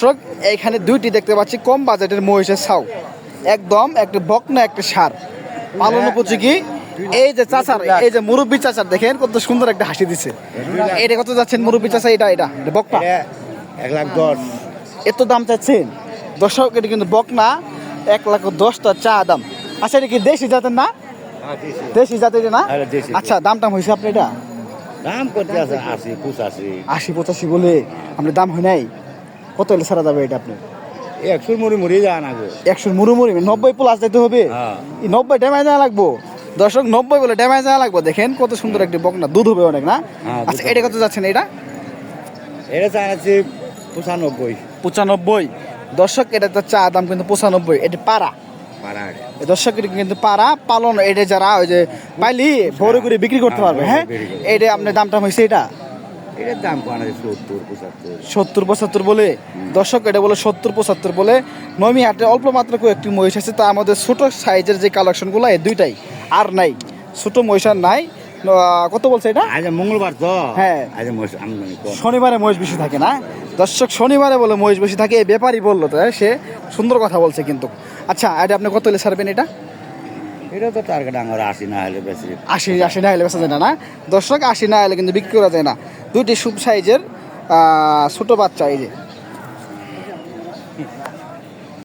দর্শক এইখানে দুইটি দেখতে পাচ্ছি কম বাজেটের মহিষের ছাউ, একদম একটা বকনা একটা সার পালন উপযোগী। এই যে চাচার, এই যে মুরব্বী চাচার দেখেন কত সুন্দর একটা হাসি দিচ্ছে। এটা কত যাচ্ছেন মুরব্বী চাচা? এটা এটা বকনা 1,10,000 এত দাম চাচ্ছেন দর্শক? এটা কিন্তু বকনা 1,10,000 চা দাম। আচ্ছা এটা কি দেশি জাতের না? দেশি জাতের না? আচ্ছা দাম টাম হয়েছে আপনি এটা? দাম করতে আছে 80-85 বলে আপনার দাম হয় নাই? কত হলে ছাড়া যাবে এটা আপনি? 100 মুড়ি যান আগে 100 মুড়ি 90 প্লাস যেতে হবে। 90 ড্যামেজ না লাগবো দর্শক, 90 বলে ড্যামেজ না লাগবো। দেখেন কত সুন্দর একটি বকনা, দুধ হবে অনেক না? আচ্ছা এটা কত যাচ্ছেন? এটা এটা চাইছি 95 দর্শক। এটা তো চা দাম কিন্তু 95। এটা পাড়া দর্শক, এটা কিন্তু পাড়া পালন। এটা যারা ওই যে পাইলি বড় করে বিক্রি করতে পারবে। হ্যাঁ এটা আপনার দামটা হয়েছে এটা এটার দাম 70-75 বলে দর্শক। এটা বলে 70-75 বলে। নমি হাটে অল্প মাত্র একটি মহিষ আছে, তার মধ্যে ছোট সাইজের যে কালেকশনগুলো এই দুইটাই, আর নাই ছোট মহিষ আর নাই। কত বলছে এটা? আজ মঙ্গলবার তো, হ্যাঁ আজ মহিষ আমদানি কম, শনিবারে মহিষ বেশি থাকে না দর্শক? শনিবারে বলে মহিষ বেশি থাকে, এই ব্যাপারই বললো তো, সে সুন্দর কথা বলছে কিন্তু। আচ্ছা এটা আপনি কত হলে ছাড়বেন? এটা এটা তো টার্গেট আমার 80 না হলে বেশি। 80 না হলে বেচা যায় না দর্শক? 80 না হলে কিন্তু বিক্রি করা যায় না। দুইটি সুপ সাইজের ছোট বাচ্চা এই যে